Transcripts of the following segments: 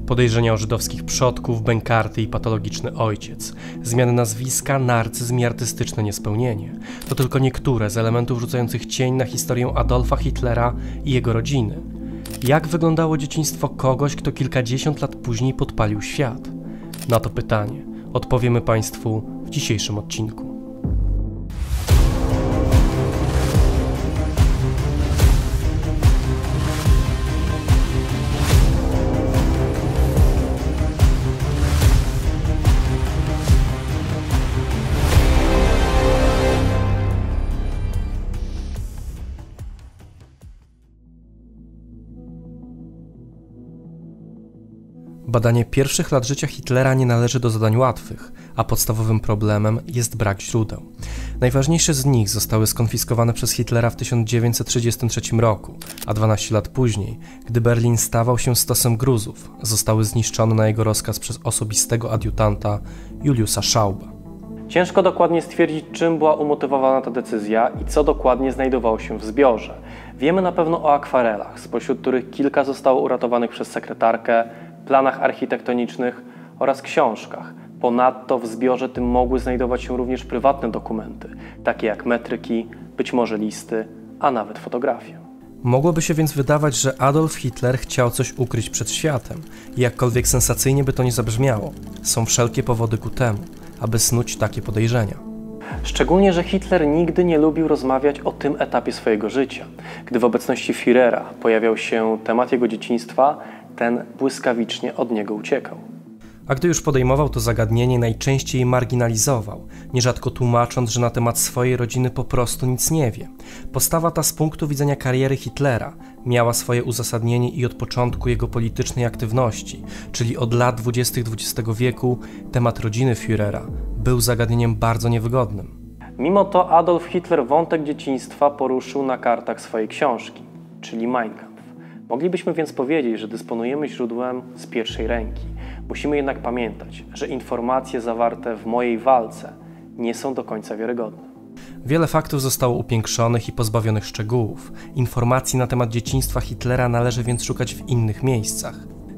Podejrzenia o żydowskich przodków, bękarty i patologiczny ojciec, zmiany nazwiska, narcyzm i artystyczne niespełnienie. To tylko niektóre z elementów rzucających cień na historię Adolfa Hitlera i jego rodziny. Jak wyglądało dzieciństwo kogoś, kto kilkadziesiąt lat później podpalił świat? Na to pytanie odpowiemy Państwu w dzisiejszym odcinku. Badanie pierwszych lat życia Hitlera nie należy do zadań łatwych, a podstawowym problemem jest brak źródeł. Najważniejsze z nich zostały skonfiskowane przez Hitlera w 1933 roku, a 12 lat później, gdy Berlin stawał się stosem Gruzów, zostały zniszczone na jego rozkaz przez osobistego adiutanta Juliusza Schauba. Ciężko dokładnie stwierdzić, czym była umotywowana ta decyzja i co dokładnie znajdowało się w zbiorze. Wiemy na pewno o akwarelach, spośród których kilka zostało uratowanych przez sekretarkę, planach architektonicznych oraz książkach. Ponadto w zbiorze tym mogły znajdować się również prywatne dokumenty, takie jak metryki, być może listy, a nawet fotografie. Mogłoby się więc wydawać, że Adolf Hitler chciał coś ukryć przed światem i jakkolwiek sensacyjnie by to nie zabrzmiało, są wszelkie powody ku temu, aby snuć takie podejrzenia. Szczególnie, że Hitler nigdy nie lubił rozmawiać o tym etapie swojego życia. Gdy w obecności Führera pojawiał się temat jego dzieciństwa, ten błyskawicznie od niego uciekał. A gdy już podejmował to zagadnienie, najczęściej je marginalizował, nierzadko tłumacząc, że na temat swojej rodziny po prostu nic nie wie. Postawa ta z punktu widzenia kariery Hitlera miała swoje uzasadnienie i od początku jego politycznej aktywności, czyli od lat 20. XX wieku, temat rodziny Führera był zagadnieniem bardzo niewygodnym. Mimo to Adolf Hitler wątek dzieciństwa poruszył na kartach swojej książki, czyli Mein Kampf. Moglibyśmy więc powiedzieć, że dysponujemy źródłem z pierwszej ręki. Musimy jednak pamiętać, że informacje zawarte w mojej walce nie są do końca wiarygodne. Wiele faktów zostało upiększonych i pozbawionych szczegółów. Informacji na temat dzieciństwa Hitlera należy więc szukać w innych miejscach.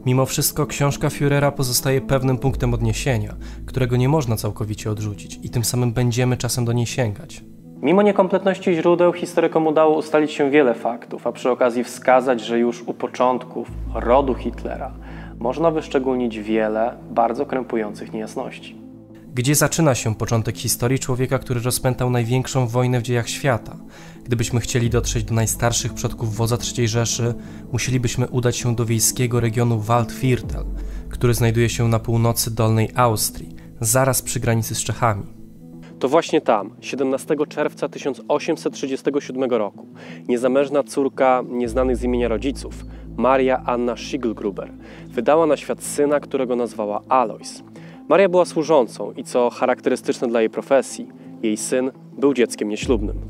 Mimo wszystko książka Führera pozostaje pewnym punktem odniesienia, którego nie można całkowicie odrzucić i tym samym będziemy czasem do niej sięgać. Mimo niekompletności źródeł historykom udało ustalić się wiele faktów, a przy okazji wskazać, że już u początków rodu Hitlera można wyszczególnić wiele bardzo krępujących niejasności. Gdzie zaczyna się początek historii człowieka, który rozpętał największą wojnę w dziejach świata? Gdybyśmy chcieli dotrzeć do najstarszych przodków wodza III Rzeszy, musielibyśmy udać się do wiejskiego regionu Waldviertel, który znajduje się na północy Dolnej Austrii, zaraz przy granicy z Czechami. To właśnie tam, 17 czerwca 1837 roku, niezamężna córka nieznanych z imienia rodziców, Maria Anna Schicklgruber, wydała na świat syna, którego nazwała Alois. Maria była służącą i co charakterystyczne dla jej profesji, jej syn był dzieckiem nieślubnym.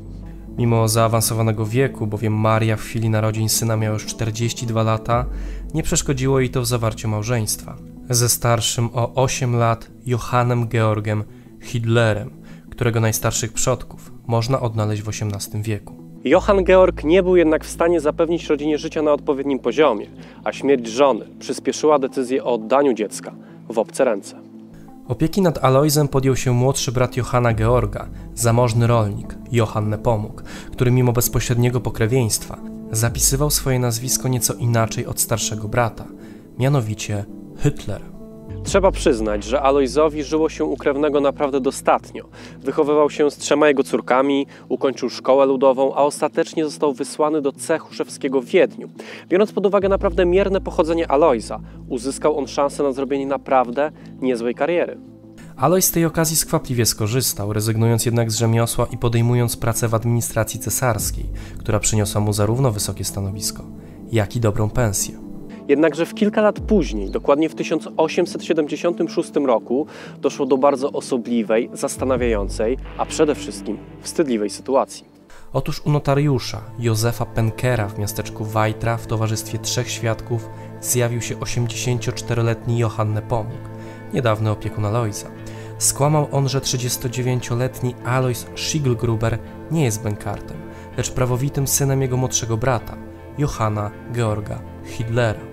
Mimo zaawansowanego wieku, bowiem Maria w chwili narodzin syna miała już 42 lata, nie przeszkodziło jej to w zawarciu małżeństwa ze starszym o 8 lat Johannem Georgiem Hitlerem, którego najstarszych przodków można odnaleźć w XVIII wieku. Johann Georg nie był jednak w stanie zapewnić rodzinie życia na odpowiednim poziomie, a śmierć żony przyspieszyła decyzję o oddaniu dziecka w obce ręce. Opieki nad Aloisem podjął się młodszy brat Johanna Georga, zamożny rolnik, Johann Nepomuk, który mimo bezpośredniego pokrewieństwa zapisywał swoje nazwisko nieco inaczej od starszego brata, mianowicie Hitler. Trzeba przyznać, że Aloisowi żyło się u krewnego naprawdę dostatnio. Wychowywał się z 3 jego córkami, ukończył szkołę ludową, a ostatecznie został wysłany do cechu szewskiego w Wiedniu. Biorąc pod uwagę naprawdę mierne pochodzenie Aloisa, uzyskał on szansę na zrobienie naprawdę niezłej kariery. Alois z tej okazji skwapliwie skorzystał, rezygnując jednak z rzemiosła i podejmując pracę w administracji cesarskiej, która przyniosła mu zarówno wysokie stanowisko, jak i dobrą pensję. Jednakże w kilka lat później, dokładnie w 1876 roku, doszło do bardzo osobliwej, zastanawiającej, a przede wszystkim wstydliwej sytuacji. Otóż u notariusza Józefa Penkera w miasteczku Wajtra w towarzystwie 3 świadków zjawił się 84-letni Johann Nepomuk, niedawny opiekun Aloisa. Skłamał on, że 39-letni Alois Schicklgruber nie jest bękartem, lecz prawowitym synem jego młodszego brata, Johanna Georga Hitlera.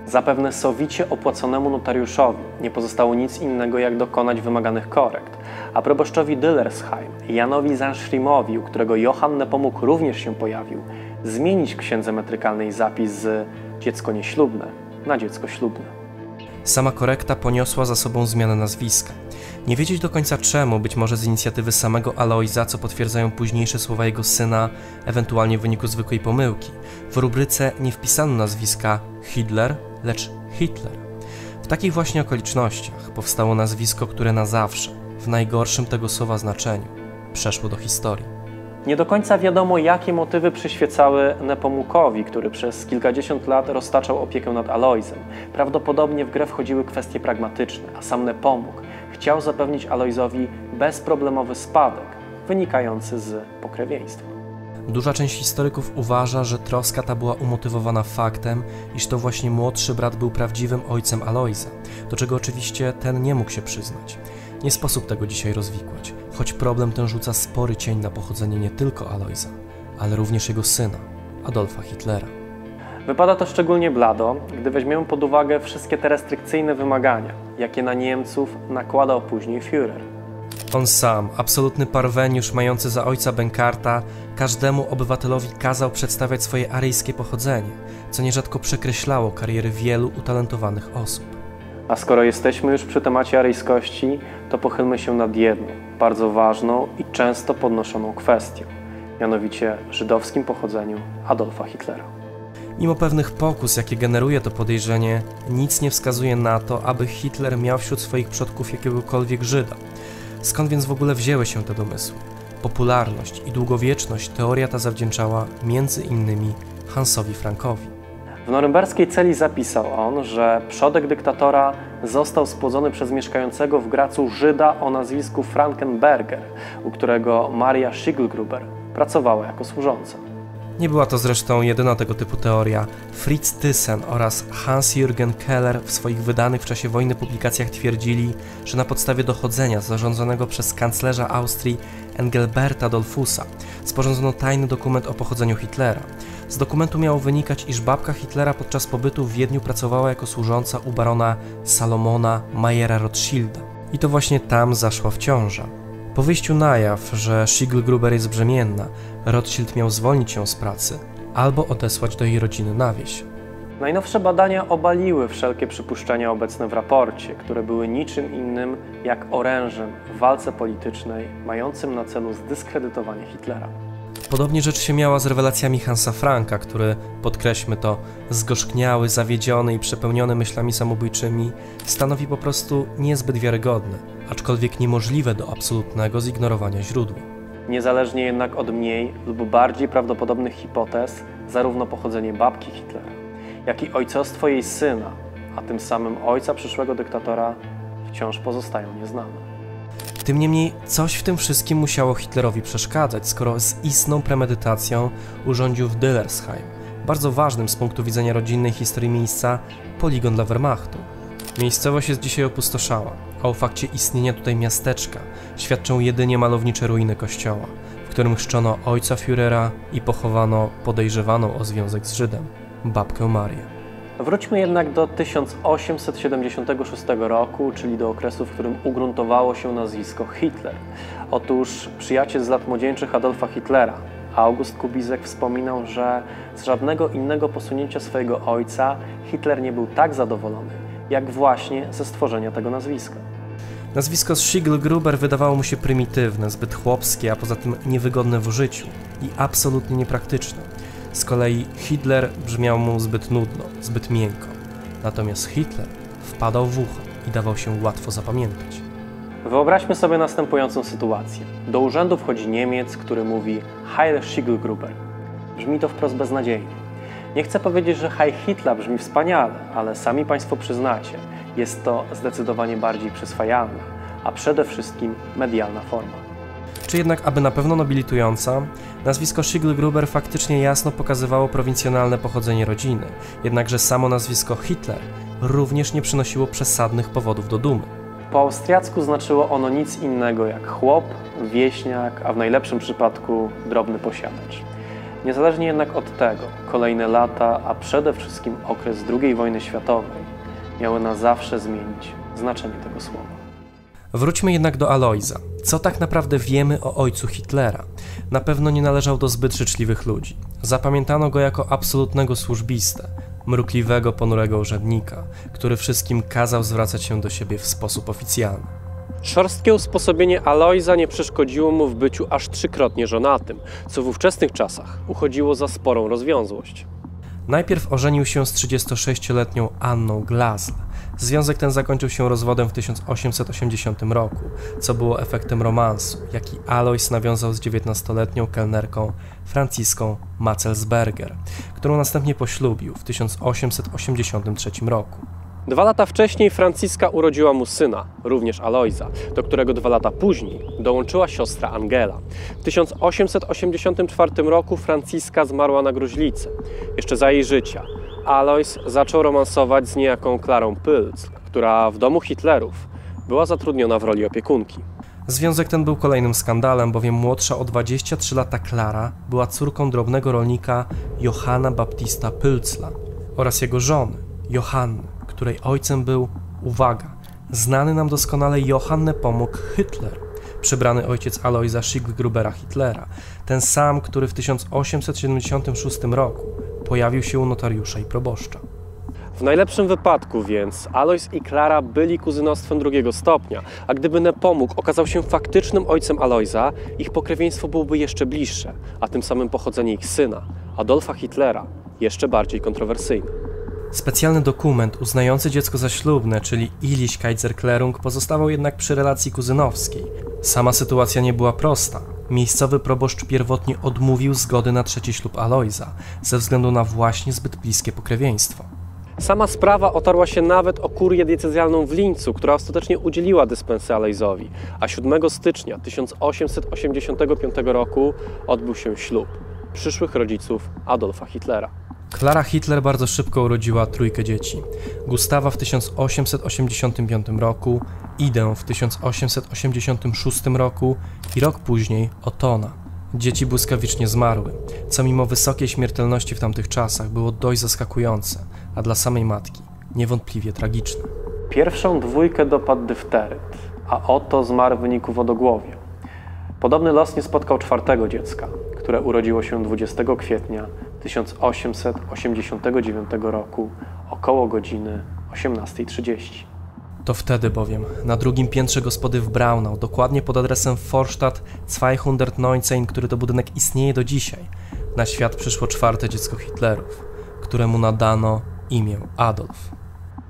Zapewne sowicie opłaconemu notariuszowi nie pozostało nic innego, jak dokonać wymaganych korekt, a proboszczowi Dillersheim, Janowi Zandschrimowi, u którego Johann Nepomuk również się pojawił, zmienić w księdze metrykalnej zapis z dziecko nieślubne na dziecko ślubne. Sama korekta poniosła za sobą zmianę nazwiska. Nie wiedzieć do końca czemu, być może z inicjatywy samego Alojza, co potwierdzają późniejsze słowa jego syna, ewentualnie w wyniku zwykłej pomyłki. W rubryce nie wpisano nazwiska Hitler, lecz Hitler. W takich właśnie okolicznościach powstało nazwisko, które na zawsze, w najgorszym tego słowa znaczeniu, przeszło do historii. Nie do końca wiadomo, jakie motywy przyświecały Nepomukowi, który przez kilkadziesiąt lat roztaczał opiekę nad Alojzem. Prawdopodobnie w grę wchodziły kwestie pragmatyczne, a sam Nepomuk chciał zapewnić Alojzowi bezproblemowy spadek wynikający z pokrewieństwa. Duża część historyków uważa, że troska ta była umotywowana faktem, iż to właśnie młodszy brat był prawdziwym ojcem Alojza, do czego oczywiście ten nie mógł się przyznać. Nie sposób tego dzisiaj rozwikłać, choć problem ten rzuca spory cień na pochodzenie nie tylko Alojza, ale również jego syna, Adolfa Hitlera. Wypada to szczególnie blado, gdy weźmiemy pod uwagę wszystkie te restrykcyjne wymagania, jakie na Niemców nakładał później Führer. On sam, absolutny parweniusz mający za ojca bękarta, każdemu obywatelowi kazał przedstawiać swoje aryjskie pochodzenie, co nierzadko przekreślało kariery wielu utalentowanych osób. A skoro jesteśmy już przy temacie aryjskości, to pochylmy się nad jedną, bardzo ważną i często podnoszoną kwestią, mianowicie żydowskim pochodzeniu Adolfa Hitlera. Mimo pewnych pokus, jakie generuje to podejrzenie, nic nie wskazuje na to, aby Hitler miał wśród swoich przodków jakiegokolwiek Żyda. Skąd więc w ogóle wzięły się te domysły? Popularność i długowieczność teoria ta zawdzięczała między innymi Hansowi Frankowi. W norymberskiej celi zapisał on, że przodek dyktatora został spłodzony przez mieszkającego w Gracu Żyda o nazwisku Frankenberger, u którego Maria Schicklgruber pracowała jako służąca. Nie była to zresztą jedyna tego typu teoria. Fritz Thyssen oraz Hans-Jürgen Keller w swoich wydanych w czasie wojny publikacjach twierdzili, że na podstawie dochodzenia zarządzonego przez kanclerza Austrii Engelberta Dollfussa sporządzono tajny dokument o pochodzeniu Hitlera. Z dokumentu miało wynikać, iż babka Hitlera podczas pobytu w Wiedniu pracowała jako służąca u barona Salomona Mayera Rothschilda. I to właśnie tam zaszła w ciąża. Po wyjściu na jaw, że Schicklgruber jest brzemienna, Rothschild miał zwolnić ją z pracy albo odesłać do jej rodziny na wieś. Najnowsze badania obaliły wszelkie przypuszczenia obecne w raporcie, które były niczym innym jak orężem w walce politycznej mającym na celu zdyskredytowanie Hitlera. Podobnie rzecz się miała z rewelacjami Hansa Franka, który, podkreślmy to, zgorzkniały, zawiedziony i przepełniony myślami samobójczymi, stanowi po prostu niezbyt wiarygodne, aczkolwiek niemożliwe do absolutnego zignorowania źródła. Niezależnie jednak od mniej lub bardziej prawdopodobnych hipotez, zarówno pochodzenie babki Hitlera, jak i ojcostwo jej syna, a tym samym ojca przyszłego dyktatora, wciąż pozostają nieznane. Tym niemniej coś w tym wszystkim musiało Hitlerowi przeszkadzać, skoro z istną premedytacją urządził w Dillersheim, bardzo ważnym z punktu widzenia rodzinnej historii miejsca, poligon dla Wehrmachtu. Miejscowość jest dzisiaj opustoszała, a o fakcie istnienia tutaj miasteczka świadczą jedynie malownicze ruiny kościoła, w którym chrzczono ojca Führera i pochowano podejrzewaną o związek z Żydem, babkę Marię. Wróćmy jednak do 1876 roku, czyli do okresu, w którym ugruntowało się nazwisko Hitler. Otóż przyjaciel z lat młodzieńczych Adolfa Hitlera, August Kubizek, wspominał, że z żadnego innego posunięcia swojego ojca Hitler nie był tak zadowolony, jak właśnie ze stworzenia tego nazwiska. Nazwisko Schicklgruber wydawało mu się prymitywne, zbyt chłopskie, a poza tym niewygodne w użyciu i absolutnie niepraktyczne. Z kolei Hitler brzmiał mu zbyt nudno, zbyt miękko. Natomiast Hitler wpadał w ucho i dawał się łatwo zapamiętać. Wyobraźmy sobie następującą sytuację. Do urzędu wchodzi Niemiec, który mówi Heil Schicklgruber. Brzmi to wprost beznadziejnie. Nie chcę powiedzieć, że Heil Hitler brzmi wspaniale, ale sami Państwo przyznacie, jest to zdecydowanie bardziej przyswajalna, a przede wszystkim medialna forma. Czy jednak, aby na pewno nobilitująca, nazwisko Schicklgruber faktycznie jasno pokazywało prowincjonalne pochodzenie rodziny, jednakże samo nazwisko Hitler również nie przynosiło przesadnych powodów do dumy. Po austriacku znaczyło ono nic innego jak chłop, wieśniak, a w najlepszym przypadku drobny posiadacz. Niezależnie jednak od tego, kolejne lata, a przede wszystkim okres II wojny światowej miały na zawsze zmienić znaczenie tego słowa. Wróćmy jednak do Alojza. Co tak naprawdę wiemy o ojcu Hitlera? Na pewno nie należał do zbyt życzliwych ludzi. Zapamiętano go jako absolutnego służbistę, mrukliwego, ponurego urzędnika, który wszystkim kazał zwracać się do siebie w sposób oficjalny. Szorstkie usposobienie Alojza nie przeszkodziło mu w byciu aż 3-krotnie żonatym, co w ówczesnych czasach uchodziło za sporą rozwiązłość. Najpierw ożenił się z 36-letnią Anną Glasl. Związek ten zakończył się rozwodem w 1880 roku, co było efektem romansu, jaki Alojz nawiązał z 19-letnią kelnerką Franciską Matzelsberger, którą następnie poślubił w 1883 roku. 2 lata wcześniej Franciska urodziła mu syna, również Alojza, do którego 2 lata później dołączyła siostra Angela. W 1884 roku Franciska zmarła na gruźlicę. Jeszcze za jej życia Alojz zaczął romansować z niejaką Klarą Pylc, która w domu Hitlerów była zatrudniona w roli opiekunki. Związek ten był kolejnym skandalem, bowiem młodsza o 23 lata Klara była córką drobnego rolnika Johanna Baptista Pylzla oraz jego żony Johanny, której ojcem był, uwaga, znany nam doskonale Johann Nepomuk Hitler, przybrany ojciec Alojza Schick-Grubera Hitlera, ten sam, który w 1876 roku pojawił się u notariusza i proboszcza. W najlepszym wypadku więc Alojz i Klara byli kuzynostwem drugiego stopnia, a gdyby Nepomuk okazał się faktycznym ojcem Alojza, ich pokrewieństwo byłoby jeszcze bliższe, a tym samym pochodzenie ich syna, Adolfa Hitlera, jeszcze bardziej kontrowersyjne. Specjalny dokument uznający dziecko za ślubne, czyli Illich-Kaiserklärung, pozostawał jednak przy relacji kuzynowskiej. Sama sytuacja nie była prosta. Miejscowy proboszcz pierwotnie odmówił zgody na trzeci ślub Alojza, ze względu na właśnie zbyt bliskie pokrewieństwo. Sama sprawa otarła się nawet o kurię diecezjalną w Lincu, która ostatecznie udzieliła dyspensy Alojzowi, a 7 stycznia 1885 roku odbył się ślub przyszłych rodziców Adolfa Hitlera. Klara Hitler bardzo szybko urodziła 3 dzieci. Gustawa w 1885 roku, Idę w 1886 roku i rok później Otona. Dzieci błyskawicznie zmarły, co mimo wysokiej śmiertelności w tamtych czasach było dość zaskakujące, a dla samej matki niewątpliwie tragiczne. Pierwszą 2 dopadł dyfteryt, a Otto zmarł w wyniku wodogłowia. Podobny los nie spotkał 4 dziecka, które urodziło się 20 kwietnia 1889 roku około godziny 18:30. To wtedy bowiem, na 2. piętrze gospody w Braunau, dokładnie pod adresem Vorstadt 219, który to budynek istnieje do dzisiaj, na świat przyszło 4 dziecko Hitlerów, któremu nadano imię Adolf.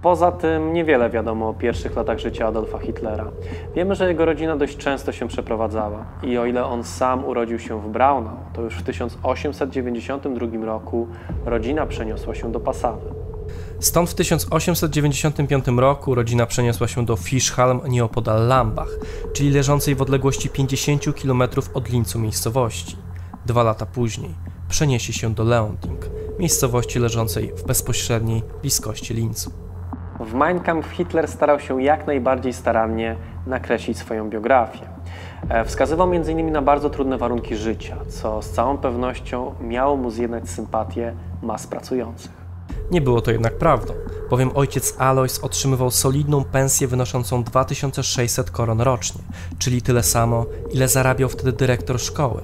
Poza tym niewiele wiadomo o pierwszych latach życia Adolfa Hitlera. Wiemy, że jego rodzina dość często się przeprowadzała i o ile on sam urodził się w Braunau, to już w 1892 roku rodzina przeniosła się do Passawy. Stąd w 1895 roku rodzina przeniosła się do Fischalm nieopodal Lambach, czyli leżącej w odległości 50 km od Lincu miejscowości. 2 lata później przeniesie się do Leonding, miejscowości leżącej w bezpośredniej bliskości Lincu. W Mein Kampf Hitler starał się jak najbardziej starannie nakreślić swoją biografię. Wskazywał m.in. na bardzo trudne warunki życia, co z całą pewnością miało mu zjednać sympatię mas pracujących. Nie było to jednak prawdą, bowiem ojciec Alojz otrzymywał solidną pensję wynoszącą 2600 koron rocznie, czyli tyle samo, ile zarabiał wtedy dyrektor szkoły.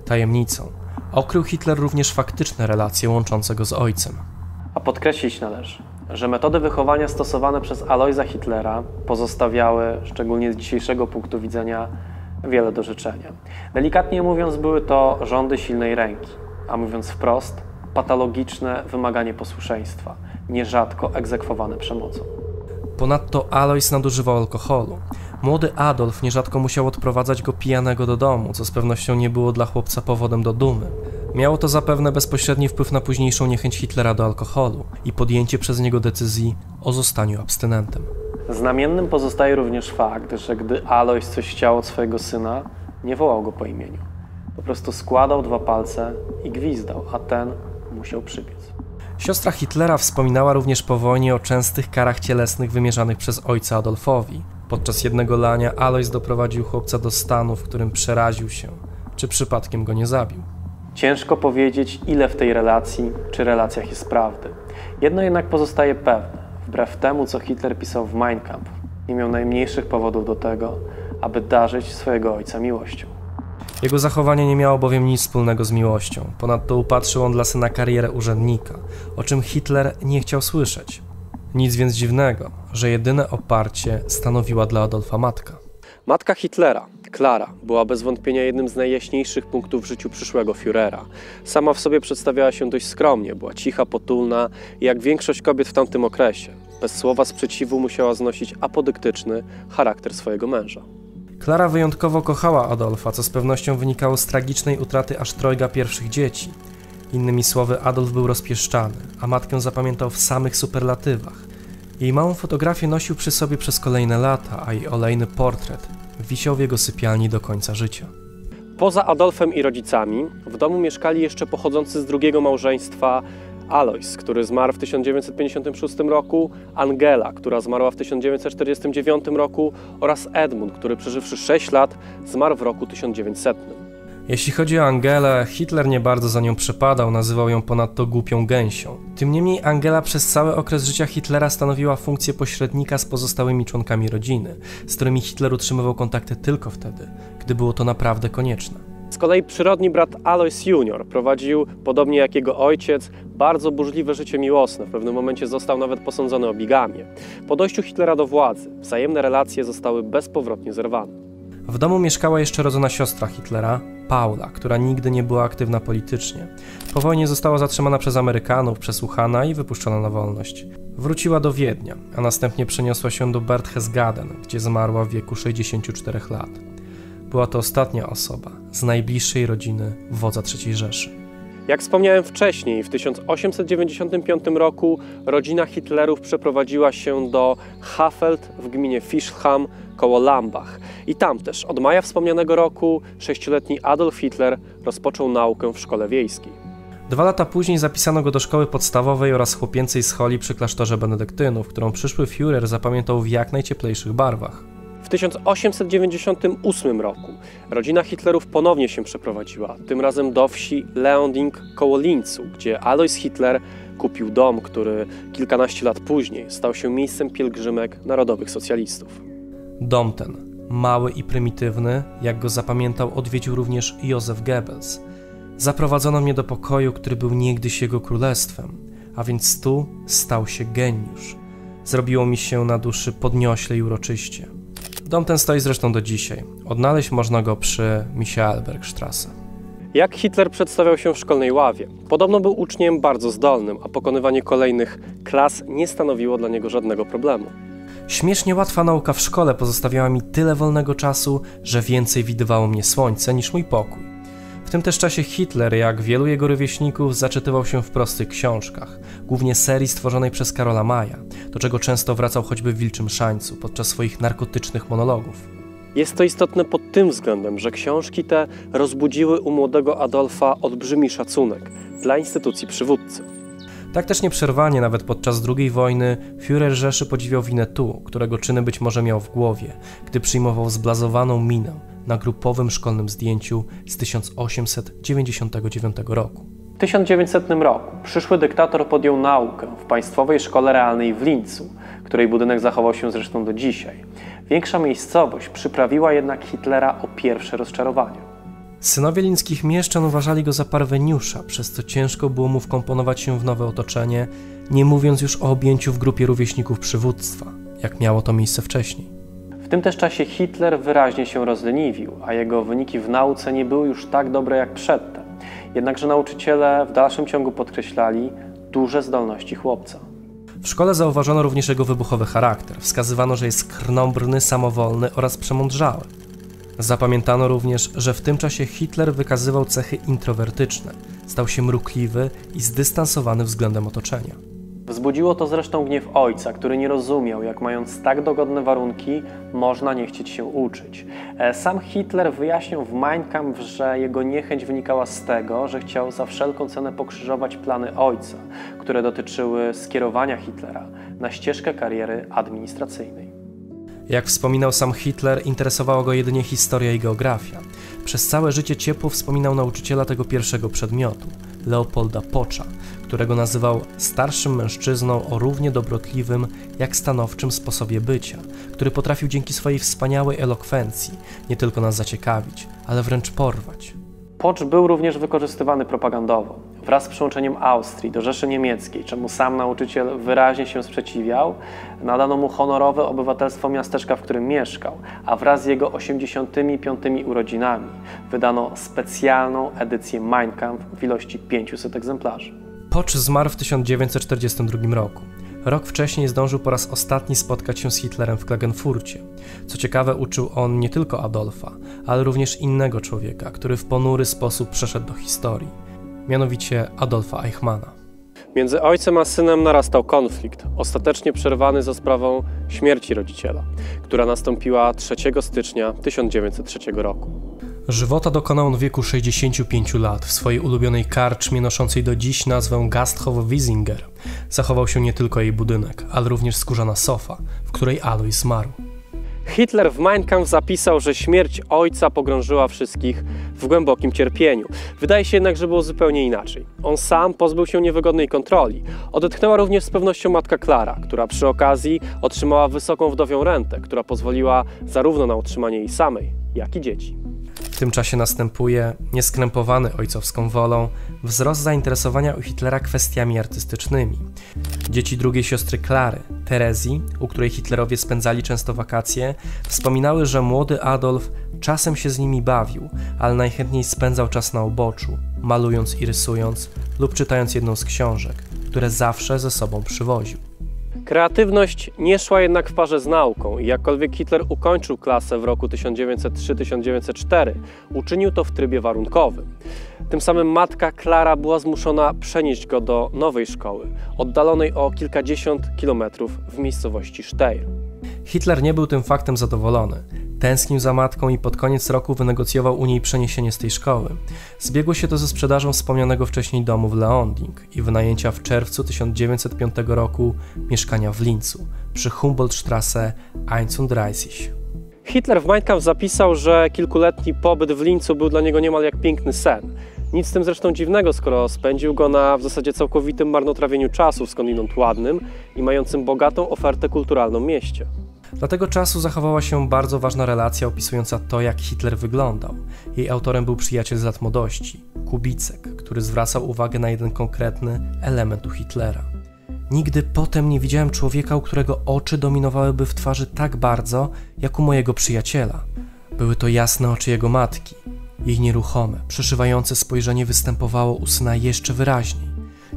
Tajemnicą okrył Hitler również faktyczne relacje łączące go z ojcem. A podkreślić należy, że metody wychowania stosowane przez Alojza Hitlera pozostawiały, szczególnie z dzisiejszego punktu widzenia, wiele do życzenia. Delikatnie mówiąc, były to rządy silnej ręki, a mówiąc wprost, patologiczne wymaganie posłuszeństwa, nierzadko egzekwowane przemocą. Ponadto Alojz nadużywał alkoholu. Młody Adolf nierzadko musiał odprowadzać go pijanego do domu, co z pewnością nie było dla chłopca powodem do dumy. Miało to zapewne bezpośredni wpływ na późniejszą niechęć Hitlera do alkoholu i podjęcie przez niego decyzji o zostaniu abstynentem. Znamiennym pozostaje również fakt, że gdy Alojz coś chciał od swojego syna, nie wołał go po imieniu. Po prostu składał 2 palce i gwizdał, a ten musiał przybiec. Siostra Hitlera wspominała również po wojnie o częstych karach cielesnych wymierzanych przez ojca Adolfowi. Podczas jednego lania Alojz doprowadził chłopca do stanu, w którym przeraził się, czy przypadkiem go nie zabił. Ciężko powiedzieć, ile w tej relacji czy relacjach jest prawdy. Jedno jednak pozostaje pewne. Wbrew temu, co Hitler pisał w Mein Kampf, nie miał najmniejszych powodów do tego, aby darzyć swojego ojca miłością. Jego zachowanie nie miało bowiem nic wspólnego z miłością. Ponadto upatrzył on dla syna karierę urzędnika, o czym Hitler nie chciał słyszeć. Nic więc dziwnego, że jedyne oparcie stanowiła dla Adolfa matka. Matka Hitlera, Klara, była bez wątpienia jednym z najjaśniejszych punktów w życiu przyszłego Führera. Sama w sobie przedstawiała się dość skromnie, była cicha, potulna i jak większość kobiet w tamtym okresie, bez słowa sprzeciwu musiała znosić apodyktyczny charakter swojego męża. Klara wyjątkowo kochała Adolfa, co z pewnością wynikało z tragicznej utraty aż trojga pierwszych dzieci. Innymi słowy, Adolf był rozpieszczany, a matkę zapamiętał w samych superlatywach. Jej małą fotografię nosił przy sobie przez kolejne lata, a jej olejny portret wisiał w jego sypialni do końca życia. Poza Adolfem i rodzicami w domu mieszkali jeszcze pochodzący z drugiego małżeństwa Alois, który zmarł w 1956 roku, Angela, która zmarła w 1949 roku oraz Edmund, który przeżywszy 6 lat zmarł w roku 1900. Jeśli chodzi o Angelę, Hitler nie bardzo za nią przepadał, nazywał ją ponadto głupią gęsią. Tym niemniej Angela przez cały okres życia Hitlera stanowiła funkcję pośrednika z pozostałymi członkami rodziny, z którymi Hitler utrzymywał kontakty tylko wtedy, gdy było to naprawdę konieczne. Z kolei przyrodni brat Alois Junior prowadził, podobnie jak jego ojciec, bardzo burzliwe życie miłosne. W pewnym momencie został nawet posądzony o bigamię. Po dojściu Hitlera do władzy wzajemne relacje zostały bezpowrotnie zerwane. W domu mieszkała jeszcze rodzona siostra Hitlera, Paula, która nigdy nie była aktywna politycznie. Po wojnie została zatrzymana przez Amerykanów, przesłuchana i wypuszczona na wolność. Wróciła do Wiednia, a następnie przeniosła się do Berchtesgaden, gdzie zmarła w wieku 64 lat. Była to ostatnia osoba z najbliższej rodziny wodza III Rzeszy. Jak wspomniałem wcześniej, w 1895 roku rodzina Hitlerów przeprowadziła się do Hafeld w gminie Fischham koło Lambach. I tam też od maja wspomnianego roku 6-letni Adolf Hitler rozpoczął naukę w szkole wiejskiej. 2 lata później zapisano go do szkoły podstawowej oraz chłopięcej scholi przy klasztorze benedyktynów, którą przyszły Führer zapamiętał w jak najcieplejszych barwach. W 1898 roku rodzina Hitlerów ponownie się przeprowadziła, tym razem do wsi Leonding koło Linzu, gdzie Alois Hitler kupił dom, który kilkanaście lat później stał się miejscem pielgrzymek narodowych socjalistów. Dom ten, mały i prymitywny, jak go zapamiętał, odwiedził również Józef Goebbels. Zaprowadzono mnie do pokoju, który był niegdyś jego królestwem, a więc tu stał się geniusz. Zrobiło mi się na duszy podniośle i uroczyście. Dom ten stoi zresztą do dzisiaj. Odnaleźć można go przy Michaelbergstrasse. Jak Hitler przedstawiał się w szkolnej ławie? Podobno był uczniem bardzo zdolnym, a pokonywanie kolejnych klas nie stanowiło dla niego żadnego problemu. Śmiesznie łatwa nauka w szkole pozostawiała mi tyle wolnego czasu, że więcej widywało mnie słońce niż mój pokój. W tym też czasie Hitler, jak wielu jego rówieśników, zaczytywał się w prostych książkach, głównie serii stworzonej przez Karola Maya, do czego często wracał choćby w Wilczym Szańcu podczas swoich narkotycznych monologów. Jest to istotne pod tym względem, że książki te rozbudziły u młodego Adolfa olbrzymi szacunek dla instytucji przywódcy. Tak też nieprzerwanie, nawet podczas II wojny, Führer Rzeszy podziwiał Winnetou, którego czyny być może miał w głowie, gdy przyjmował zblazowaną minę na grupowym szkolnym zdjęciu z 1899 roku. W 1900 roku przyszły dyktator podjął naukę w Państwowej Szkole Realnej w Linzu, której budynek zachował się zresztą do dzisiaj. Większa miejscowość przyprawiła jednak Hitlera o pierwsze rozczarowanie. Synowie linckich mieszczan uważali go za parweniusza, przez co ciężko było mu wkomponować się w nowe otoczenie, nie mówiąc już o objęciu w grupie rówieśników przywództwa, jak miało to miejsce wcześniej. W tym też czasie Hitler wyraźnie się rozleniwił, a jego wyniki w nauce nie były już tak dobre jak przedtem. Jednakże nauczyciele w dalszym ciągu podkreślali duże zdolności chłopca. W szkole zauważono również jego wybuchowy charakter. Wskazywano, że jest krnąbrny, samowolny oraz przemądrzały. Zapamiętano również, że w tym czasie Hitler wykazywał cechy introwertyczne. Stał się mrukliwy i zdystansowany względem otoczenia. Wzbudziło to zresztą gniew ojca, który nie rozumiał, jak mając tak dogodne warunki, można nie chcieć się uczyć. Sam Hitler wyjaśnił w Mein Kampf, że jego niechęć wynikała z tego, że chciał za wszelką cenę pokrzyżować plany ojca, które dotyczyły skierowania Hitlera na ścieżkę kariery administracyjnej. Jak wspominał sam Hitler, interesowała go jedynie historia i geografia. Przez całe życie ciepło wspominał nauczyciela tego pierwszego przedmiotu, Leopolda Pocza, którego nazywał starszym mężczyzną o równie dobrotliwym, jak stanowczym sposobie bycia, który potrafił dzięki swojej wspaniałej elokwencji nie tylko nas zaciekawić, ale wręcz porwać. Pocz był również wykorzystywany propagandowo. Wraz z przyłączeniem Austrii do Rzeszy Niemieckiej, czemu sam nauczyciel wyraźnie się sprzeciwiał, nadano mu honorowe obywatelstwo miasteczka, w którym mieszkał, a wraz z jego 85. urodzinami wydano specjalną edycję Mein Kampf w ilości 500 egzemplarzy. Pocz zmarł w 1942 roku. Rok wcześniej zdążył po raz ostatni spotkać się z Hitlerem w Klagenfurcie. Co ciekawe, uczył on nie tylko Adolfa, ale również innego człowieka, który w ponury sposób przeszedł do historii, mianowicie Adolfa Eichmanna. Między ojcem a synem narastał konflikt, ostatecznie przerwany za sprawą śmierci rodziciela, która nastąpiła 3 stycznia 1903 roku. Żywota dokonał on w wieku 65 lat w swojej ulubionej karczmie noszącej do dziś nazwę Gasthof Wiesinger. Zachował się nie tylko jej budynek, ale również skórzana sofa, w której Alois zmarł. Hitler w Mein Kampf zapisał, że śmierć ojca pogrążyła wszystkich w głębokim cierpieniu. Wydaje się jednak, że było zupełnie inaczej. On sam pozbył się niewygodnej kontroli. Odetchnęła również z pewnością matka Klara, która przy okazji otrzymała wysoką wdowią rentę, która pozwoliła zarówno na utrzymanie jej samej, jak i dzieci. W tym czasie następuje, nieskrępowany ojcowską wolą, wzrost zainteresowania u Hitlera kwestiami artystycznymi. Dzieci drugiej siostry Klary, Terezji, u której Hitlerowie spędzali często wakacje, wspominały, że młody Adolf czasem się z nimi bawił, ale najchętniej spędzał czas na uboczu, malując i rysując lub czytając jedną z książek, które zawsze ze sobą przywoził. Kreatywność nie szła jednak w parze z nauką i jakkolwiek Hitler ukończył klasę w roku 1903-1904, uczynił to w trybie warunkowym. Tym samym matka Klara była zmuszona przenieść go do nowej szkoły, oddalonej o kilkadziesiąt kilometrów w miejscowości Steyr. Hitler nie był tym faktem zadowolony. Tęsknił za matką i pod koniec roku wynegocjował u niej przeniesienie z tej szkoły. Zbiegło się to ze sprzedażą wspomnianego wcześniej domu w Leonding i wynajęcia w czerwcu 1905 roku mieszkania w Lincu przy Humboldtstrasse 31. Hitler w Mein Kampf zapisał, że kilkuletni pobyt w Lincu był dla niego niemal jak piękny sen. Nic z tym zresztą dziwnego, skoro spędził go na w zasadzie całkowitym marnotrawieniu czasu w skądinąd ładnym i mającym bogatą ofertę kulturalną mieście. Dla tego czasu zachowała się bardzo ważna relacja opisująca to, jak Hitler wyglądał. Jej autorem był przyjaciel z lat młodości, Kubicek, który zwracał uwagę na jeden konkretny element u Hitlera. Nigdy potem nie widziałem człowieka, u którego oczy dominowałyby w twarzy tak bardzo, jak u mojego przyjaciela. Były to jasne oczy jego matki. Jej nieruchome, przeszywające spojrzenie występowało u syna jeszcze wyraźniej.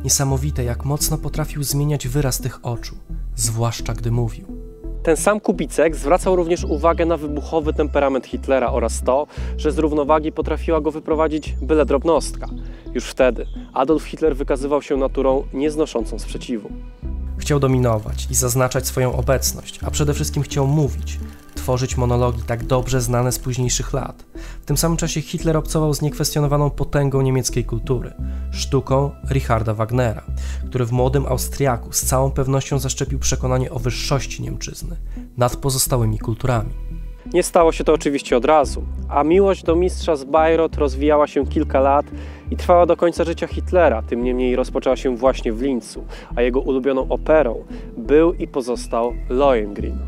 Niesamowite, jak mocno potrafił zmieniać wyraz tych oczu, zwłaszcza gdy mówił. Ten sam Kubicek zwracał również uwagę na wybuchowy temperament Hitlera oraz to, że z równowagi potrafiła go wyprowadzić byle drobnostka. Już wtedy Adolf Hitler wykazywał się naturą nieznoszącą sprzeciwu. Chciał dominować i zaznaczać swoją obecność, a przede wszystkim chciał mówić, tworzyć monologi tak dobrze znane z późniejszych lat. W tym samym czasie Hitler obcował z niekwestionowaną potęgą niemieckiej kultury, sztuką Richarda Wagnera, który w młodym Austriaku z całą pewnością zaszczepił przekonanie o wyższości Niemczyzny nad pozostałymi kulturami. Nie stało się to oczywiście od razu, a miłość do mistrza z Bayreuth rozwijała się kilka lat i trwała do końca życia Hitlera, tym niemniej rozpoczęła się właśnie w Lincu, a jego ulubioną operą był i pozostał Lohengrin.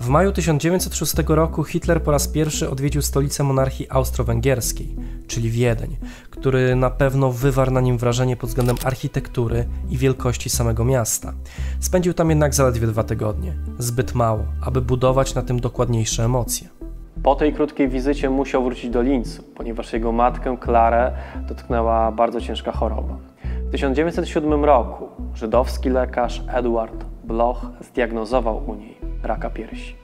W maju 1906 roku Hitler po raz pierwszy odwiedził stolicę monarchii austro-węgierskiej, czyli Wiedeń, który na pewno wywarł na nim wrażenie pod względem architektury i wielkości samego miasta. Spędził tam jednak zaledwie 2 tygodnie, zbyt mało, aby budować na tym dokładniejsze emocje. Po tej krótkiej wizycie musiał wrócić do Lincu, ponieważ jego matkę Klarę dotknęła bardzo ciężka choroba. W 1907 roku żydowski lekarz Eduard Bloch zdiagnozował u niej raka piersi.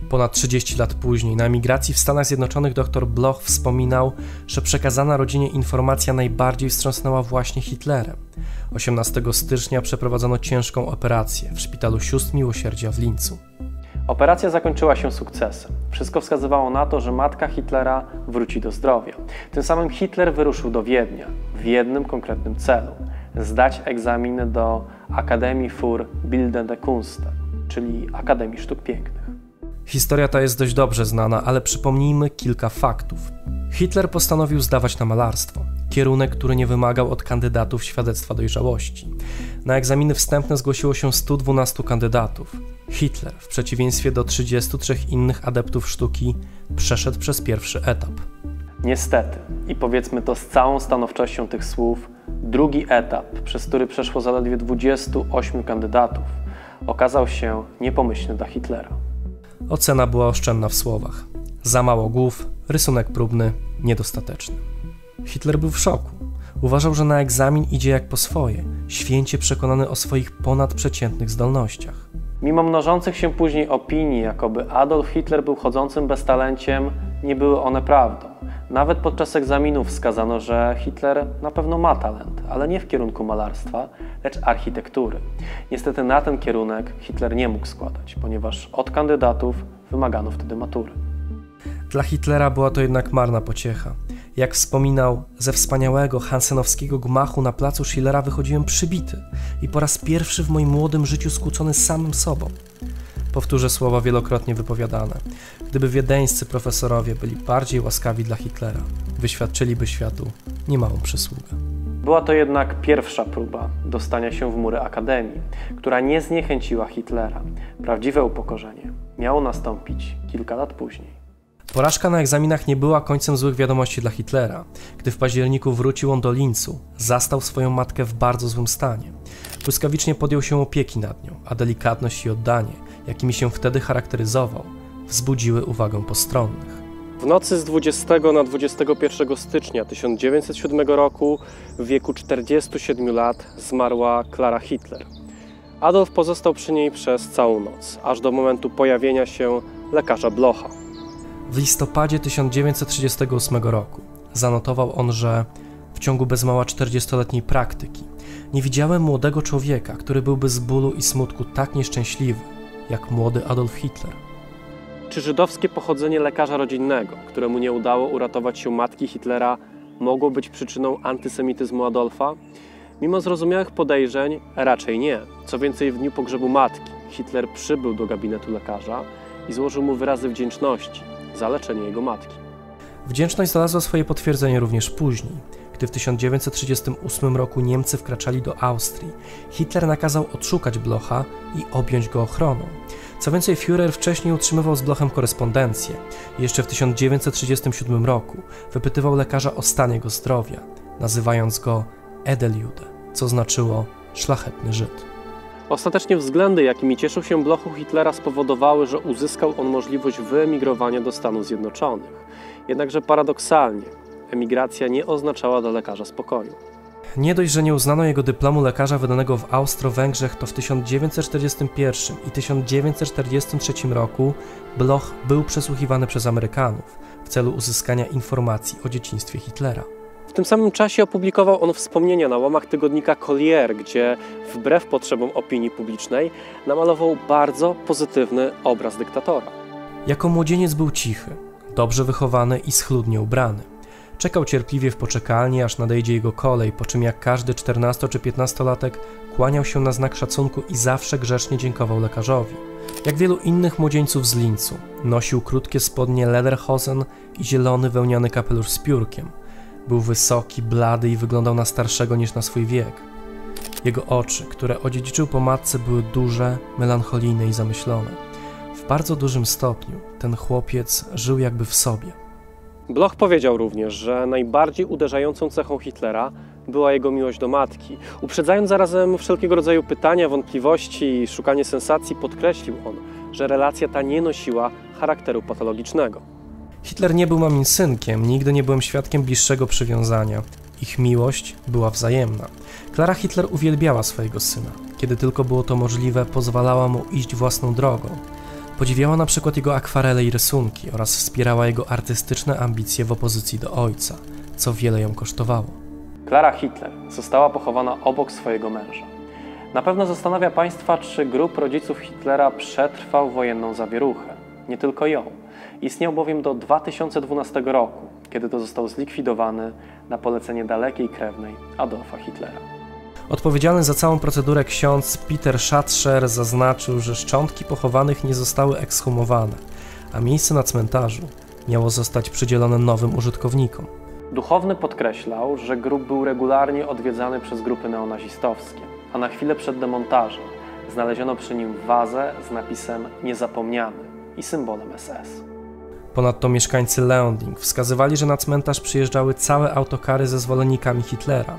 Ponad 30 lat później na emigracji w Stanach Zjednoczonych dr Bloch wspominał, że przekazana rodzinie informacja najbardziej wstrząsnęła właśnie Hitlerem. 18 stycznia przeprowadzono ciężką operację w szpitalu Sióstr Miłosierdzia w Lincu. Operacja zakończyła się sukcesem. Wszystko wskazywało na to, że matka Hitlera wróci do zdrowia. Tym samym Hitler wyruszył do Wiednia w jednym konkretnym celu – zdać egzamin do Akademii für Bildende Künste, czyli Akademii Sztuk Pięknych. Historia ta jest dość dobrze znana, ale przypomnijmy kilka faktów. Hitler postanowił zdawać na malarstwo, kierunek, który nie wymagał od kandydatów świadectwa dojrzałości. Na egzaminy wstępne zgłosiło się 112 kandydatów. Hitler, w przeciwieństwie do 33 innych adeptów sztuki, przeszedł przez pierwszy etap. Niestety, i powiedzmy to z całą stanowczością tych słów, drugi etap, przez który przeszło zaledwie 28 kandydatów, okazał się niepomyślny dla Hitlera. Ocena była oszczędna w słowach. Za mało głów, rysunek próbny, niedostateczny. Hitler był w szoku. Uważał, że na egzamin idzie jak po swoje, święcie przekonany o swoich ponadprzeciętnych zdolnościach. Mimo mnożących się później opinii, jakoby Adolf Hitler był chodzącym beztalenciem, nie były one prawdą. Nawet podczas egzaminów wskazano, że Hitler na pewno ma talent, ale nie w kierunku malarstwa, lecz architektury. Niestety na ten kierunek Hitler nie mógł składać, ponieważ od kandydatów wymagano wtedy matury. Dla Hitlera była to jednak marna pociecha. Jak wspominał, ze wspaniałego hansenowskiego gmachu na placu Schillera wychodziłem przybity i po raz pierwszy w moim młodym życiu skłócony samym sobą. Powtórzę słowa wielokrotnie wypowiadane. Gdyby wiedeńscy profesorowie byli bardziej łaskawi dla Hitlera, wyświadczyliby światu niemałą przysługę. Była to jednak pierwsza próba dostania się w mury Akademii, która nie zniechęciła Hitlera. Prawdziwe upokorzenie miało nastąpić kilka lat później. Porażka na egzaminach nie była końcem złych wiadomości dla Hitlera. Gdy w październiku wrócił on do Linzu, zastał swoją matkę w bardzo złym stanie. Błyskawicznie podjął się opieki nad nią, a delikatność i oddanie, jakimi się wtedy charakteryzował, wzbudziły uwagę postronnych. W nocy z 20 na 21 stycznia 1907 roku w wieku 47 lat zmarła Clara Hitler. Adolf pozostał przy niej przez całą noc, aż do momentu pojawienia się lekarza Blocha. W listopadzie 1938 roku zanotował on, że w ciągu bez mała 40-letniej praktyki nie widziałem młodego człowieka, który byłby z bólu i smutku tak nieszczęśliwy, jak młody Adolf Hitler. Czy żydowskie pochodzenie lekarza rodzinnego, któremu nie udało uratować się matki Hitlera, mogło być przyczyną antysemityzmu Adolfa? Mimo zrozumiałych podejrzeń, raczej nie. Co więcej, w dniu pogrzebu matki Hitler przybył do gabinetu lekarza i złożył mu wyrazy wdzięczności za leczenie jego matki. Wdzięczność znalazła swoje potwierdzenie również później. Gdy w 1938 roku Niemcy wkraczali do Austrii, Hitler nakazał odszukać Blocha i objąć go ochroną. Co więcej, Führer wcześniej utrzymywał z Blochem korespondencję. Jeszcze w 1937 roku wypytywał lekarza o stan jego zdrowia, nazywając go Edeljude, co znaczyło szlachetny Żyd. Ostatecznie względy, jakimi cieszył się Bloch u Hitlera, spowodowały, że uzyskał on możliwość wyemigrowania do Stanów Zjednoczonych. Jednakże paradoksalnie, emigracja nie oznaczała dla lekarza spokoju. Nie dość, że nie uznano jego dyplomu lekarza wydanego w Austro-Węgrzech, to w 1941 i 1943 roku Bloch był przesłuchiwany przez Amerykanów w celu uzyskania informacji o dzieciństwie Hitlera. W tym samym czasie opublikował on wspomnienia na łamach tygodnika Collier, gdzie wbrew potrzebom opinii publicznej namalował bardzo pozytywny obraz dyktatora. Jako młodzieniec był cichy, dobrze wychowany i schludnie ubrany. Czekał cierpliwie w poczekalni, aż nadejdzie jego kolej, po czym jak każdy 14- czy 15-latek kłaniał się na znak szacunku i zawsze grzecznie dziękował lekarzowi. Jak wielu innych młodzieńców z Linzu, nosił krótkie spodnie lederhosen i zielony wełniany kapelusz z piórkiem. Był wysoki, blady i wyglądał na starszego niż na swój wiek. Jego oczy, które odziedziczył po matce, były duże, melancholijne i zamyślone. W bardzo dużym stopniu ten chłopiec żył jakby w sobie. Bloch powiedział również, że najbardziej uderzającą cechą Hitlera była jego miłość do matki. Uprzedzając zarazem wszelkiego rodzaju pytania, wątpliwości i szukanie sensacji, podkreślił on, że relacja ta nie nosiła charakteru patologicznego. Hitler nie był mamin synkiem, nigdy nie byłem świadkiem bliższego przywiązania. Ich miłość była wzajemna. Clara Hitler uwielbiała swojego syna. Kiedy tylko było to możliwe, pozwalała mu iść własną drogą. Podziwiała na przykład jego akwarele i rysunki oraz wspierała jego artystyczne ambicje w opozycji do ojca, co wiele ją kosztowało. Clara Hitler została pochowana obok swojego męża. Na pewno zastanawia Państwa, czy grób rodziców Hitlera przetrwał wojenną zawieruchę. Nie tylko ją. Istniał bowiem do 2012 roku, kiedy to został zlikwidowany na polecenie dalekiej krewnej Adolfa Hitlera. Odpowiedzialny za całą procedurę ksiądz Peter Schatzscher zaznaczył, że szczątki pochowanych nie zostały ekshumowane, a miejsce na cmentarzu miało zostać przydzielone nowym użytkownikom. Duchowny podkreślał, że grób był regularnie odwiedzany przez grupy neonazistowskie, a na chwilę przed demontażem znaleziono przy nim wazę z napisem „Niezapomniany” i symbolem SS. Ponadto mieszkańcy Leonding wskazywali, że na cmentarz przyjeżdżały całe autokary ze zwolennikami Hitlera,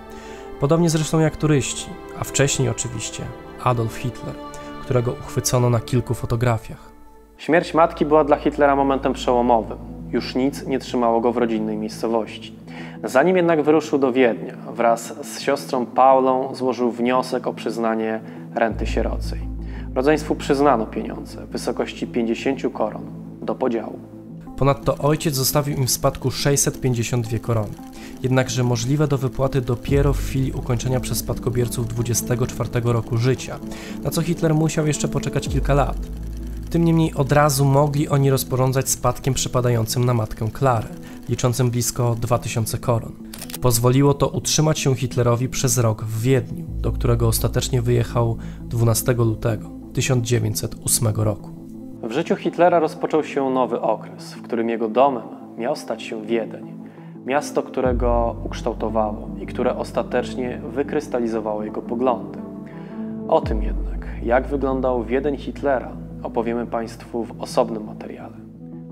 podobnie zresztą jak turyści, a wcześniej oczywiście Adolf Hitler, którego uchwycono na kilku fotografiach. Śmierć matki była dla Hitlera momentem przełomowym. Już nic nie trzymało go w rodzinnej miejscowości. Zanim jednak wyruszył do Wiednia, wraz z siostrą Paulą złożył wniosek o przyznanie renty sierocej. Rodzeństwu przyznano pieniądze w wysokości 50 koron do podziału. Ponadto ojciec zostawił im w spadku 652 korony, jednakże możliwe do wypłaty dopiero w chwili ukończenia przez spadkobierców 24 roku życia, na co Hitler musiał jeszcze poczekać kilka lat. Tym niemniej od razu mogli oni rozporządzać spadkiem przypadającym na matkę Klarę, liczącym blisko 2000 koron. Pozwoliło to utrzymać się Hitlerowi przez rok w Wiedniu, do którego ostatecznie wyjechał 12 lutego 1908 roku. W życiu Hitlera rozpoczął się nowy okres, w którym jego domem miał stać się Wiedeń. Miasto, które go ukształtowało i które ostatecznie wykrystalizowało jego poglądy. O tym jednak, jak wyglądał Wiedeń Hitlera, opowiemy Państwu w osobnym materiale.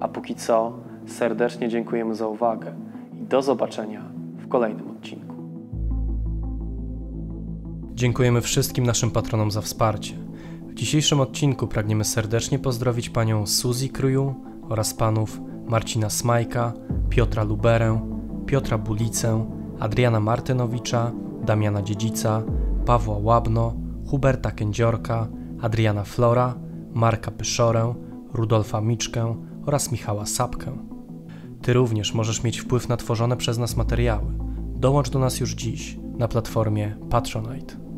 A póki co serdecznie dziękujemy za uwagę i do zobaczenia w kolejnym odcinku. Dziękujemy wszystkim naszym patronom za wsparcie. W dzisiejszym odcinku pragniemy serdecznie pozdrowić panią Suzy Kryju oraz panów Marcina Smajka, Piotra Luberę, Piotra Bulicę, Adriana Martynowicza, Damiana Dziedzica, Pawła Łabno, Huberta Kędziorka, Adriana Flora, Marka Pyszorę, Rudolfa Miczkę oraz Michała Sapkę. Ty również możesz mieć wpływ na tworzone przez nas materiały. Dołącz do nas już dziś na platformie Patronite.